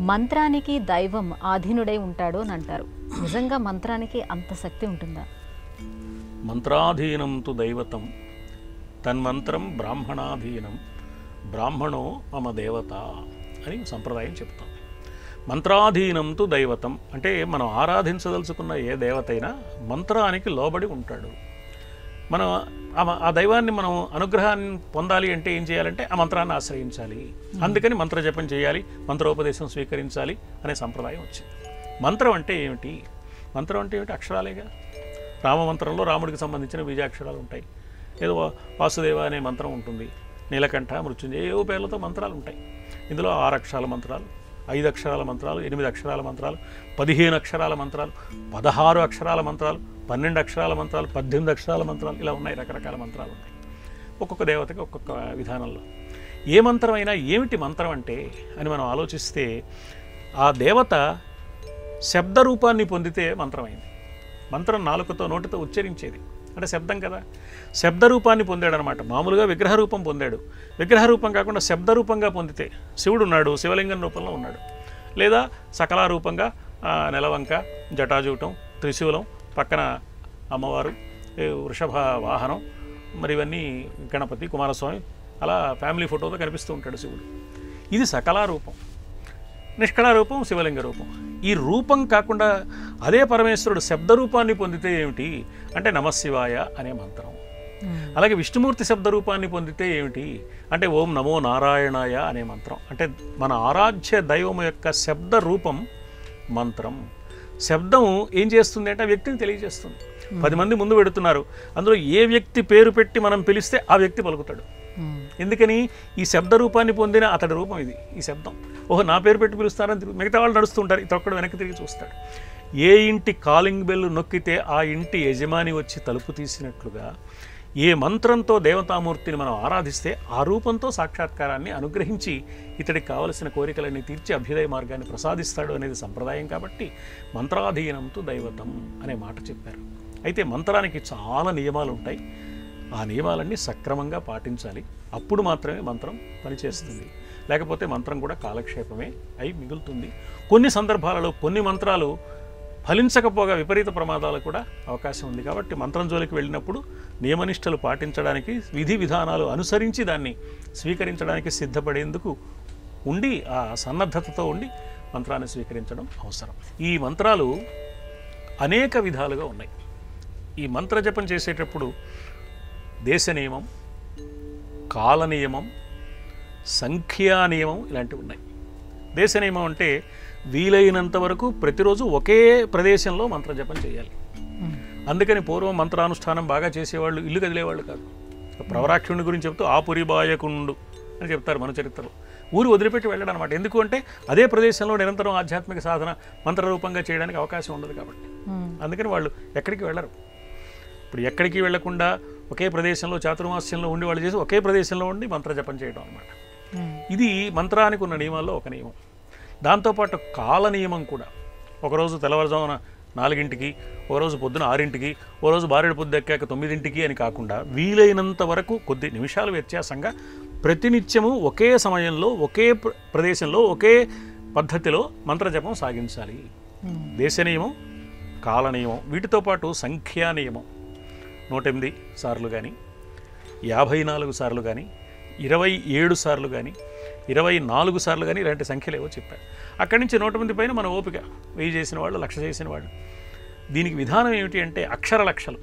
మంత్రానికి దైవం ఆధీనుడై ఉంటాడు అని అంటారు. నిజంగా మంత్రానికి అంత శక్తి ఉంటుందా? మంత్రాధీనం తు దైవతం తన్మంత్రం బ్రాహ్మణాధీనం బ్రాహ్మణో మమ దేవత అని సంప్రదాయం చెప్తాం. మంత్రాధీనం తు దైవతం అంటే మనం ఆరాధించదలుచుకున్న ఏ దేవత అయినా మంత్రానికి లోబడి ఉంటాడు. మనం ఆ దైవాన్ని మనం అనుగ్రహాన్ని పొందాలి అంటే ఏం చేయాలంటే ఆ మంత్రాన్ని ఆశ్రయించాలి. అందుకని మంత్రజపం చేయాలి, మంత్రోపదేశం స్వీకరించాలి అనే సంప్రదాయం వచ్చింది. మంత్రం అంటే ఏమిటి? మంత్రం అంటే ఏమిటి? అక్షరాలేగా. రామమంత్రంలో రాముడికి సంబంధించిన బీజాక్షరాలు ఉంటాయి. ఏదో వాసుదేవ అనే మంత్రం ఉంటుంది, నీలకంఠ, మృత్యుంజయ, ఏవో పేర్లతో మంత్రాలు ఉంటాయి. ఇందులో 6 అక్షరాల మంత్రాలు, 5 అక్షరాల మంత్రాలు, 8 అక్షరాల మంత్రాలు, 15 అక్షరాల మంత్రాలు, 16 అక్షరాల మంత్రాలు, 12 అక్షరాల మంత్రాలు, 18 అక్షరాల మంత్రాలు, ఇలా ఉన్నాయి. రకరకాల మంత్రాలు ఉన్నాయి ఒక్కొక్క దేవతకి ఒక్కొక్క విధానంలో. ఏ మంత్రం అయినా ఏమిటి మంత్రం అంటే అని మనం ఆలోచిస్తే ఆ దేవత శబ్ద రూపాన్ని పొందితే మంత్రమైంది. మంత్రం నాలుకతో నోటితో ఉచ్చరించేది అంటే శబ్దం కదా. శబ్ద రూపాన్ని పొందాడు అనమాట. మామూలుగా విగ్రహ రూపం పొందాడు. విగ్రహ రూపం కాకుండా శబ్ద రూపంగా పొందితే శివుడు ఉన్నాడు, శివలింగం రూపంలో ఉన్నాడు. లేదా సకల రూపంగా నెలవంక, జటాజూటం, త్రిశూలం, పక్కన అమ్మవారు, వృషభ వాహనం, మరి ఇవన్నీ గణపతి, కుమారస్వామి, అలా ఫ్యామిలీ ఫోటోతో కనిపిస్తూ ఉంటాడు శివుడు. ఇది సకల రూపం. నిష్కళ రూపం శివలింగ రూపం. ఈ రూపం కాకుండా అదే పరమేశ్వరుడు శబ్ద రూపాన్ని పొందితే ఏమిటి అంటే నమశివాయ అనే మంత్రం. అలాగే విష్ణుమూర్తి శబ్ద రూపాన్ని పొందితే ఏమిటి అంటే ఓం నమో నారాయణాయ అనే మంత్రం. అంటే మన ఆరాధ్య దైవం యొక్క శబ్ద రూపం మంత్రం. శబ్దం ఏం చేస్తుంది అంటే ఆ వ్యక్తిని తెలియజేస్తుంది. 10 మంది ముందు పెడుతున్నారు, అందులో ఏ వ్యక్తి పేరు పెట్టి మనం పిలిస్తే ఆ వ్యక్తి పలుకుతాడు. ఎందుకని? ఈ శబ్ద రూపాన్ని పొందిన అతడి రూపం ఇది. ఈ శబ్దం ఓహో నా పేరు పెట్టి పిలుస్తారని మిగతా వాళ్ళు నడుస్తుంటారు, ఇతొక్కడు వెనక్కి తిరిగి చూస్తాడు. ఏ ఇంటి కాలింగ్ బెల్ నొక్కితే ఆ ఇంటి యజమాని వచ్చి తలుపు తీసినట్లుగా ఏ మంత్రంతో దేవతామూర్తిని మనం ఆరాధిస్తే ఆ రూపంతో సాక్షాత్కారాన్ని అనుగ్రహించి ఇతడికి కావలసిన కోరికలన్నీ తీర్చి అభ్యుదయ మార్గాన్ని ప్రసాదిస్తాడు అనేది సంప్రదాయం. కాబట్టి మంత్రాధీనంతో దైవతం అనే మాట చెప్పారు. అయితే మంత్రానికి చాలా నియమాలు ఉంటాయి. ఆ నియమాలన్నీ సక్రమంగా పాటించాలి. అప్పుడు మాత్రమే మంత్రం పనిచేస్తుంది. లేకపోతే మంత్రం కూడా కాలక్షేపమే అయి మిగులుతుంది. కొన్ని సందర్భాలలో కొన్ని మంత్రాలు ఫలించకపోగా విపరీత ప్రమాదాలు కూడా అవకాశం ఉంది. కాబట్టి మంత్రం జోలికి వెళ్ళినప్పుడు నియమనిష్టలు పాటించడానికి, విధి విధానాలు అనుసరించి దాన్ని స్వీకరించడానికి సిద్ధపడేందుకు ఉండి, ఆ సన్నద్ధతతో ఉండి మంత్రాన్ని స్వీకరించడం అవసరం. ఈ మంత్రాలు అనేక విధాలుగా ఉన్నాయి. ఈ మంత్రజపం చేసేటప్పుడు దేశ నియమం, కాల నియమం, సంఖ్యా నియమం ఇలాంటివి ఉన్నాయి. దేశ నియమం అంటే వీలైనంత వరకు ప్రతిరోజు ఒకే ప్రదేశంలో మంత్రజపం చేయాలి. అందుకని పూర్వం మంత్రానుష్ఠానం బాగా చేసేవాళ్ళు ఇల్లు కదిలేవాళ్ళు కాదు. ప్రవరాక్షుని గురించి చెప్తూ ఆపురిబాయకుండు అని చెప్తారు మన చరిత్రలో. ఊరు వదిలిపెట్టి వెళ్ళడం అనమాట. ఎందుకు అంటే అదే ప్రదేశంలో నిరంతరం ఆధ్యాత్మిక సాధన మంత్రరూపంగా చేయడానికి అవకాశం ఉండదు కాబట్టి. అందుకని వాళ్ళు ఎక్కడికి వెళ్ళరు. ఇప్పుడు ఎక్కడికి వెళ్లకుండా ఒకే ప్రదేశంలో చాతుర్మాస్యంలో ఉండి వాళ్ళు చేసి ఒకే ప్రదేశంలో ఉండి మంత్రజపం చేయడం అనమాట. ఇది మంత్రానికి ఉన్న నియమాల్లో ఒక నియమం. దాంతోపాటు కాల నియమం కూడా. ఒకరోజు తెల్లవారుజామున 4ంటికి, ఒకరోజు పొద్దున 6ంటికి, ఓ రోజు బారెడు పొద్దు ఎక్కాక 9ంటికి అని కాకుండా వీలైనంత వరకు కొద్ది నిమిషాలు వ్యత్యాసంగా ప్రతినిత్యము ఒకే సమయంలో ఒకే ప్రదేశంలో ఒకే పద్ధతిలో మంత్రజపం సాగించాలి. దేశ నియమం, కాల నియమం, వీటితో పాటు సంఖ్యా నియమం. 108 సార్లు కానీ, 54 సార్లు కానీ, 27 సార్లు కానీ, 24 సార్లు కానీ ఇలాంటి సంఖ్యలు ఏవో చెప్పారు. అక్కడి నుంచి 108 పైన మన ఓపిక. 1000 చేసిన వాళ్ళు, 1,00,000 చేసిన వాళ్ళు. దీనికి విధానం ఏమిటి అంటే అక్షర లక్షలు.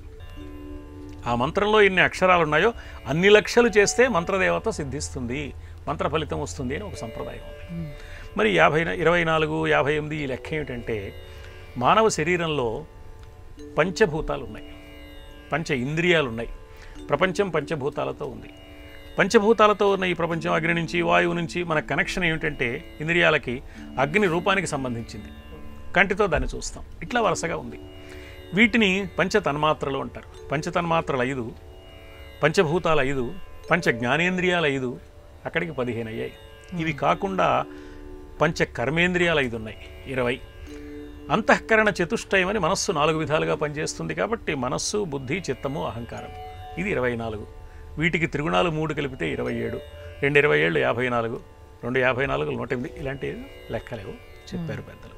ఆ మంత్రంలో ఎన్ని అక్షరాలు ఉన్నాయో అన్ని లక్షలు చేస్తే మంత్రదేవత సిద్ధిస్తుంది, మంత్ర ఫలితం వస్తుంది అని ఒక సంప్రదాయం ఉంది. మరి 24, 58 ఈ లెక్క ఏమిటంటే మానవ శరీరంలో పంచభూతాలు ఉన్నాయి, పంచ ఇంద్రియాలు ఉన్నాయి. ప్రపంచం పంచభూతాలతో ఉంది. పంచభూతాలతో ఉన్న ఈ ప్రపంచం అగ్ని నుంచి, వాయువు నుంచి మన కనెక్షన్ ఏమిటంటే ఇంద్రియాలకి అగ్ని రూపానికి సంబంధించింది. కంటితో దాన్ని చూస్తాం. ఇట్లా వరుసగా ఉంది. వీటిని పంచతన్మాత్రలు అంటారు. పంచతన్మాత్రలు 5, పంచభూతాలు 5, పంచ జ్ఞానేంద్రియాలు 5, అక్కడికి 15 అయ్యాయి. ఇవి కాకుండా పంచ కర్మేంద్రియాలు 5 ఉన్నాయి, 20. అంతఃకరణ చతుష్టయం అని మనస్సు 4 విధాలుగా పనిచేస్తుంది. కాబట్టి మనస్సు, బుద్ధి, చిత్తము, అహంకారం, ఇది 24. వీటికి త్రిగుణాలు 3 కలిపితే 27, 2 27 54, 2 54 108 ఇలాంటి లెక్కలేవు చెప్పారు పెద్దలు.